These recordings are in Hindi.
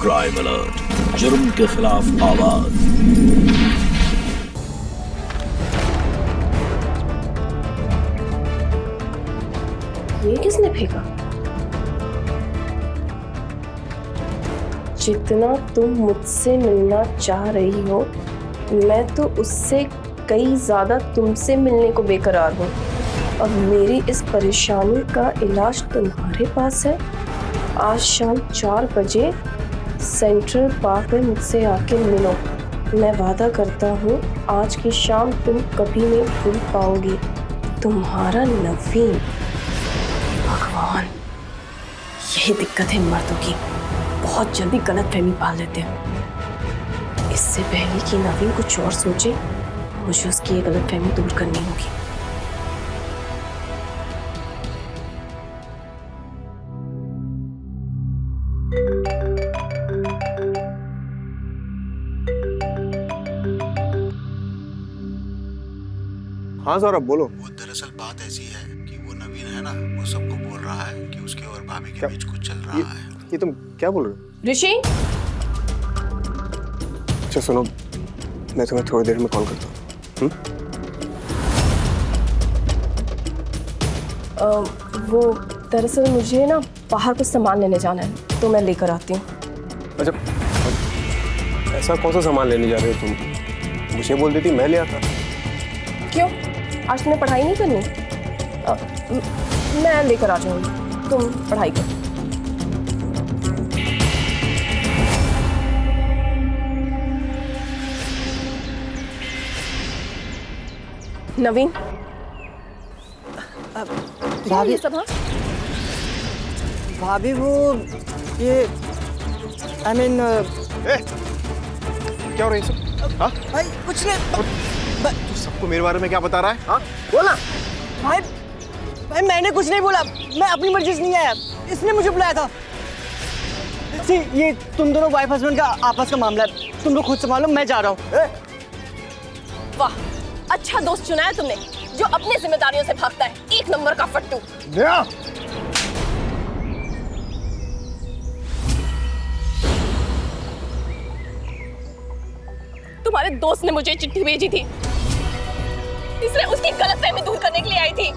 क्राइम अलर्ट, जुर्म के खिलाफ आवाज। ये किसने फेंका? जितना तुम मुझसे मिलना चाह रही हो, मैं तो उससे कई ज्यादा तुमसे मिलने को बेकरार हूँ। अब मेरी इस परेशानी का इलाज तुम्हारे पास है। आज शाम 4 बजे सेंट्रल पार्क में मुझसे आके मिलो। मैं वादा करता हूँ आज की शाम तुम कभी नहीं भूल पाओगी। तुम्हारा नवीन। भगवान, यही दिक्कत है मर्दों की, बहुत जल्दी गलतफहमी पाल लेते हैं। इससे पहले कि नवीन कुछ और सोचे, मुझे उसकी ये गलतफहमी दूर करनी होगी। हाँ सौरभ बोलो। वो दरअसल बात ऐसी है कि वो नवीन है ना, वो सबको बोल रहा है कि उसके और भाभी के बीच कुछ चल रहा है। ये तुम क्या बोल रहे हो? ऋषि, अच्छा सुनो, मैं तुम्हें थोड़ी देर में कॉल करता हूँ। वो दरअसल मुझे ना बाहर कुछ सामान लेने जाना है, तो मैं लेकर आती हूँ। अच्छा, ऐसा कौन सा सामान लेने जा रहे हो तुम? मुझे बोल देती, मैं ले आता। क्यों, आज तुम्हें पढ़ाई नहीं करनी? मैं लेकर आ जाऊंगी, तुम पढ़ाई करो। नवीन, भाभी ये सब? हाँ, भाभी वो ये आई मीन क्या हो रही है सब? हाँ? भाई कुछ नहीं तू सबको मेरे बारे में क्या बता रहा है? हाँ? बोला। भाई भाई मैंने कुछ नहीं बोला, मैं अपनी मर्जी से नहीं आया, इसने मुझे बुलाया था। सी, ये तुम दोनों वाइफ हस्बैंड का आपस का मामला है, तुम लोग खुद संभालो, मैं जा रहा हूँ। वाह, अच्छा दोस्त चुना है तुमने, जो अपनी जिम्मेदारियों से भागता है। एक नंबर का फट्टू। तुम्हारे दोस्त ने मुझे चिट्ठी भेजी थी, इसलिए उसकी गलतफहमी दूर करने के लिए आई थी।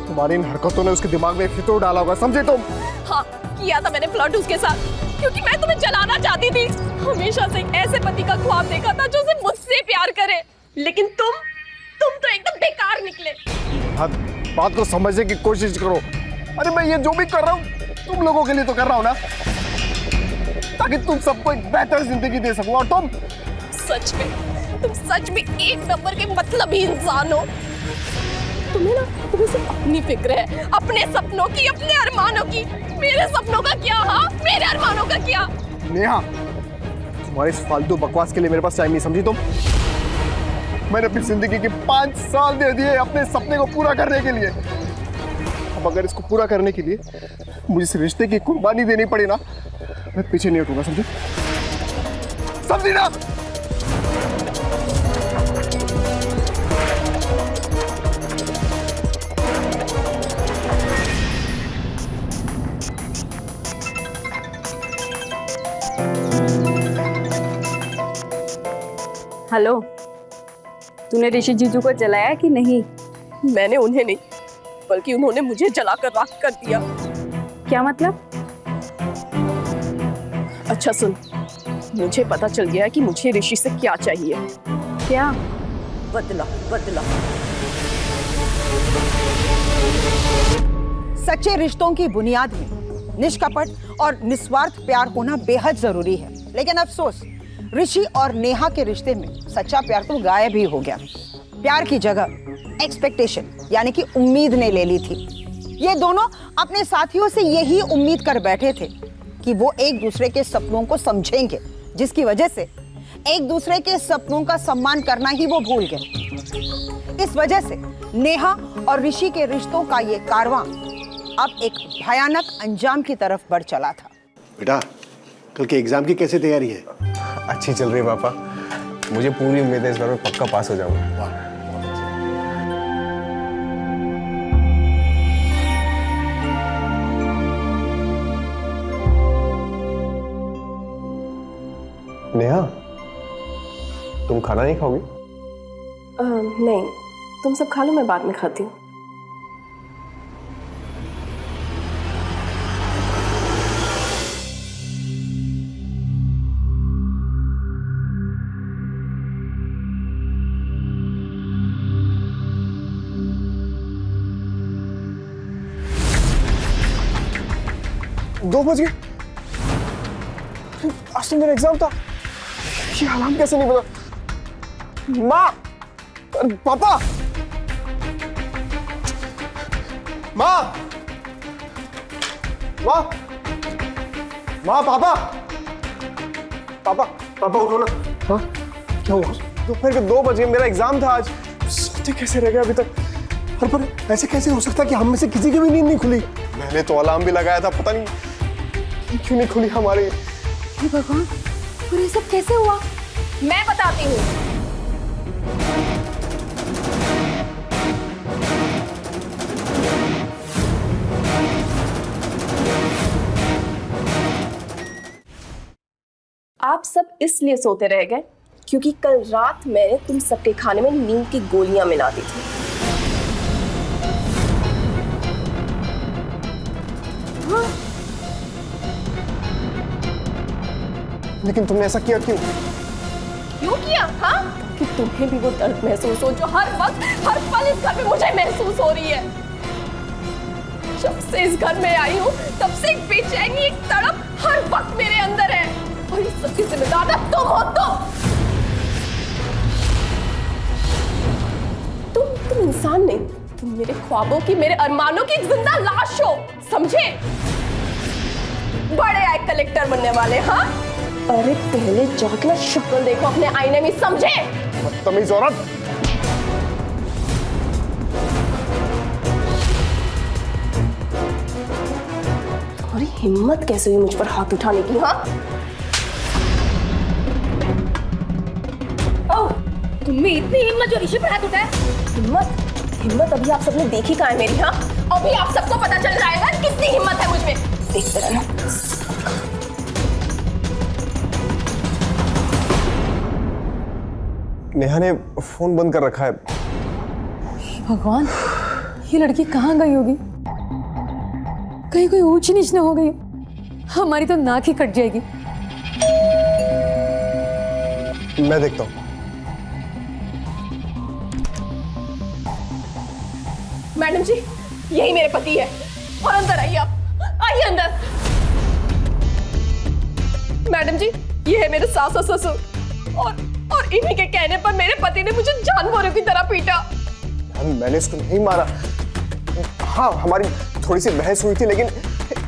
तुम्हारी इन हरकतों ने उसके दिमाग में फितूर डाला होगा, समझे तुम? हाँ, किया था मैंने प्लॉट उसके साथ, क्योंकि मैं तुम्हें जलाना चाहती थी। हमेशा से एक ऐसे पति का ख्वाब देखा था जो सिर्फ मुझसे प्यार करे, लेकिन तुम तो एकदम बेकार निकले। बात को समझने की कोशिश करो। अरे मैं ये जो भी कर रहा हूँ तुम लोगों के लिए तो कर रहा हूँ ना, ताकि तुम सबको एक बेहतर जिंदगी दे सकूं। और तुम सच में एक नंबर के मतलबी इंसान हो। तुम्हें सिर्फ अपनी फिक्र है, अपने सपनों की, अपने अरमानों की। मेरे सपनों का क्या? हाँ, मेरे अरमानों का क्या? नेहा, तुम्हारे इस फालतू बकवास के लिए मेरे पास टाइम नहीं, समझी तुम? मैंने अपनी जिंदगी के 5 साल दे दिए अपने सपने को पूरा करने के लिए। अब अगर इसको पूरा करने के लिए मुझे इस रिश्ते की कुर्बानी देनी पड़ी ना, मैं पीछे नहीं हटूंगा, समझे? समझी ना? हेलो, तूने ऋषि जीजू को जलाया कि नहीं? मैंने उन्हें नहीं, बल्कि उन्होंने मुझे जलाकर राख कर दिया। क्या मतलब? अच्छा सुन, मुझे पता चल गया है कि मुझे ऋषि से क्या चाहिए। क्या? बदला। सच्चे रिश्तों की बुनियाद में निष्कपट और निस्वार्थ प्यार होना बेहद जरूरी है, लेकिन अफसोस ऋषि और नेहा के रिश्ते में सच्चा प्यार तो गायब ही हो गया। प्यार की जगह एक्सपेक्टेशन यानी कि उम्मीद ने ले ली थी। ये दोनों अपने साथियों से यही उम्मीद कर बैठे थे कि वो एक दूसरे के सपनों को समझेंगे, जिसकी वजह से एक दूसरे के सपनों का सम्मान करना ही वो भूल गए। इस वजह से नेहा और ऋषि के रिश्तों का ये कारवां अब एक भयानक अंजाम की तरफ बढ़ चला था। बेटा, कल के एग्जाम की कैसे तैयारी है? अच्छी चल रही है पापा, मुझे पूरी उम्मीद है इस बार मैं पक्का पास हो जाऊंगा। खाना नहीं खाओगी? नहीं, तुम सब खा लो, मैं बाद में खाती हूँ। दो बज गए। आज तो मेरा एग्जाम था, ये अलार्म कैसे नहीं बजा? माँ, पापा, माँ, माँ, माँ, पापा, पापा, पापा उठो ना। हाँ, क्या हुआ? दोपहर के 2 बज गए, मेरा एग्जाम था आज। सोते कैसे रह गए अभी तक? पर ऐसे कैसे हो सकता है कि हम में से किसी की भी नींद नहीं खुली? मैंने तो अलार्म भी लगाया था, पता नहीं क्यों नहीं खुली हमारी। भगवान, और ये सब कैसे हुआ? मैं बताती हूँ। आप सब इसलिए सोते रह गए क्योंकि कल रात मैंने तुम सबके खाने में नींद की गोलियां मिला दी थी। हाँ। लेकिन तुमने ऐसा किया क्यों? क्यों किया? हाँ, कि तुम्हें भी वो दर्द महसूस हो जो हर वक्त हर पल इस घर में मुझे महसूस हो रही है। जब से इस घर में आई हूँ तब से एक बेचैनी, एक तड़प हर वक्त मेरे अंदर है, और इस सबकी जिम्मेदार तुम हो। तुम इंसान नहीं, तुम मेरे ख्वाबों की, मेरे अरमानों की एक जिंदा लाश हो, समझे? बड़े आए कलेक्टर बनने वाले। हाँ, अरे पहले जाकर शक्ल देखो अपने आईने में, समझे? बदतमीज औरत। तुम्हारी हिम्मत कैसे हुई मुझ पर हाथ उठाने की? हाँ, ओह, तुम्हें इतनी हिम्मत जो ऋषि पर हाथ उठाए? हिम्मत अभी आप सबने देखी कहाँ है मेरी? हाँ, अभी आप सबको पता चल रहा है ना कितनी हिम्मत है मुझ में। देखते रहना। नेहा ने फोन बंद कर रखा है। भगवान, ये लड़की कहाँ गई होगी? कहीं कोई ऊंच नीच न हो गई? हमारी तो नाक ही कट जाएगी। मैं देखता हूँ। मैडम जी, यही मेरे पति है, और अंदर आइए आप, आइए अंदर। मैडम जी, ये है मेरे सास और ससुर, और इन्हीं के कहने पर मेरे पति ने मुझे जानवरों की तरह पीटा। मैंने इसको नहीं मारा। हाँ, हमारी थोड़ी सी बहस हुई थी, लेकिन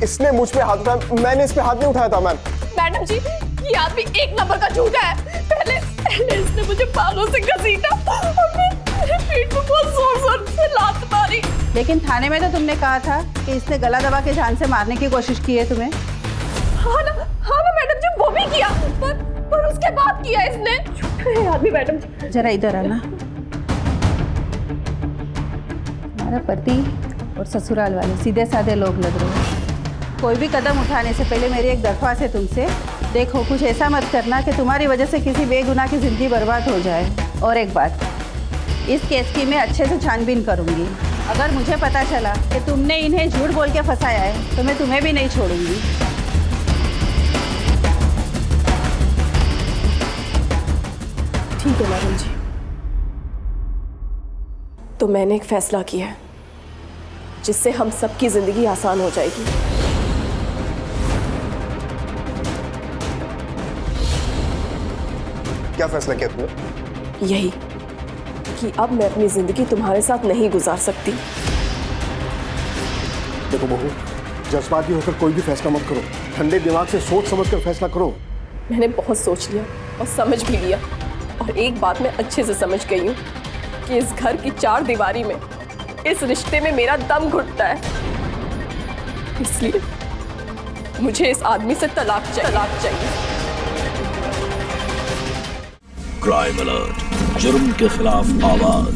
इसने मुझ पे हाथ उठाया, मैंने इस पे हाथ नहीं उठाया था। मैडम जी, ये आदमी एक नंबर का झूठा है। पहले इसने मुझे बालों से घसीटा और मेरे पीठ में बहुत जोर से लात मारी। लेकिन थाने में तो तुमने कहा था कि इसने गला दबा के जान से मारने की कोशिश की है तुम्हें। हाँ ना मैडम जी, वो भी किया, पर उसके बाद किया इसने। झूठा है आदमी। मैडम जी, जरा इधर आना। हमारा पति और ससुराल वाले सीधे साधे लोग लग रहे हैं। कोई भी कदम उठाने से पहले मेरी एक दरख्वास्त है तुमसे, देखो कुछ ऐसा मत करना कि तुम्हारी वजह से किसी बेगुनाह की जिंदगी बर्बाद हो जाए। और एक बात, इस केस की मैं अच्छे से छानबीन करूंगी। अगर मुझे पता चला कि तुमने इन्हें झूठ बोल के फंसाया है तो मैं तुम्हें भी नहीं छोड़ूंगी। ठीक है मैडम जी, तो मैंने एक फैसला किया है जिससे हम सबकी जिंदगी आसान हो जाएगी। क्या फैसला किया तुमने? यही कि अब मैं अपनी जिंदगी तुम्हारे साथ नहीं गुजार सकती। देखो बहू, जज्बाती होकर कोई भी फैसला मत करो, ठंडे दिमाग से सोच समझ कर फैसला करो। मैंने बहुत सोच लिया और समझ भी लिया, और एक बात मैं अच्छे से समझ गई हूँ कि इस घर की 4 दीवारी में, इस रिश्ते में मेरा दम घुटता है। इसलिए मुझे इस आदमी से तलाक चाहिए। क्राइम अलर्ट, जुर्म के खिलाफ आवाज।